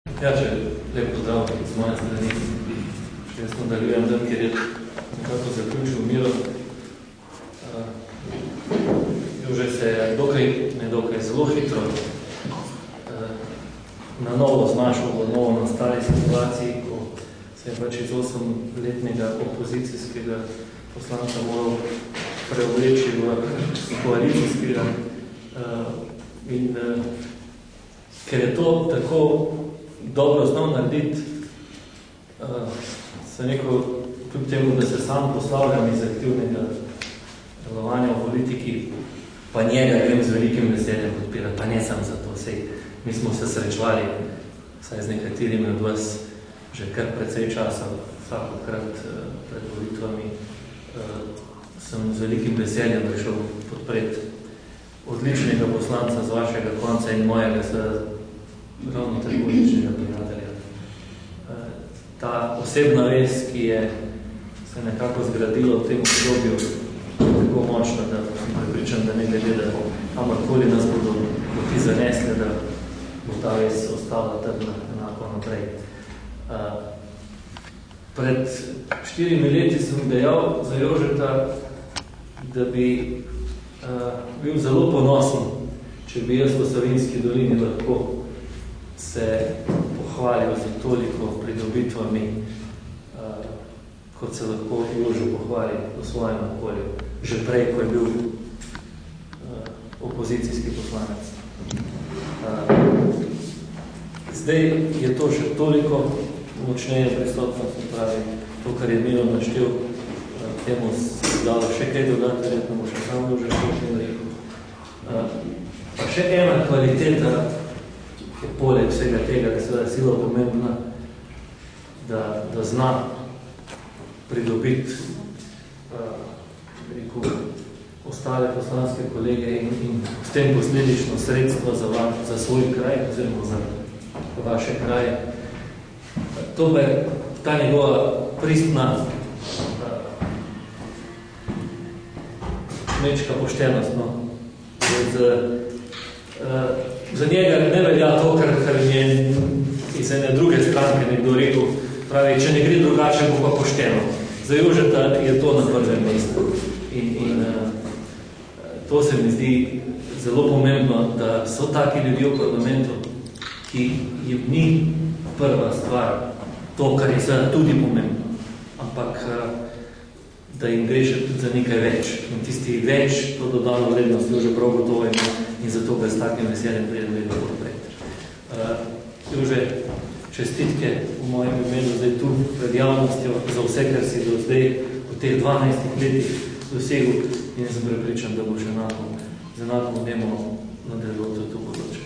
Ja, če lep pozdrav z moje strani. Še jaz nadaljujem dan, ker je nekako zaključil Miro. Jože se je zelo hitro na novo znašel v novo nastali situaciji, ko se je pač iz 8-letnega opozicijskega poslanca moral preobleči v koalicijskega. In ker je to tako dobro znal narediti, sem rekel, kljub temu, da se sam poslavljam iz aktivnega delovanja v politiki, pa njega grem z velikim veseljem podpirati, pa ne sam za to vsej. Mi smo se srečvali, saj z nekaterimi od vas, že kar precej časa, vsakokrat pred volitvami, sem z velikim veseljem prišel podpreti odličnega poslanca z vašega konca in mojega ravno tako odličnega prijatelja. Ta osebna vez, ki je se nekako zgradila v tem obdobju, tako močna, da sem prepričan, da ne glede, da kamorkoli nas bodo poti zanesle, da bo ta vez ostala trdna enako naprej. Pred 4 leti sem dejal za Jožeta, da bi bil zelo ponosen, če bi jaz v Savinjski dolini lahko se pohvalil z toliko pridobitvami, kot se lahko Jože pohvali v svojem okolju, že prej, ko je bil opozicijski poslanec. Zdaj je to še toliko močneje pristopno, se pravi, to, kar je Miro naštel, temu dalo še kaj dodati, verjetno bo še sam Jože nekaj rekel. Pa še ena kvaliteta, ki je poleg vsega tega, da seveda sila pomembna, da zna pridobiti ostale poslanske kolege in s tem posledično sredstva za svoj kraj, oziroma za vaše kraje. To pa je ta njegova pristna kmečka poštenost. No. Za njega ne velja to, kar je iz ene druge stranke nekdo rekel, pravi, če ne gre drugače, bo pa pošteno. Za Jožeta je to na prvem mestu. In to se mi zdi zelo pomembno, da so taki ljudje v parlamentu, ki jim ni prva stvar to, kar je seveda tudi pomembno, ampak da jim gre še tudi za nekaj več. In tisti več, to dodano vrednost, Jože prav gotovo ima in zato ga s takim veseljem prijede vedno podpreti. Jože, čestitke v mojem imenu zdaj tu pred javnostjo za vse, kar si do zdaj v teh 12 letih dosegel in sem prepričan, da bo še z enako vnemo nadaljeval tudi v bodoče.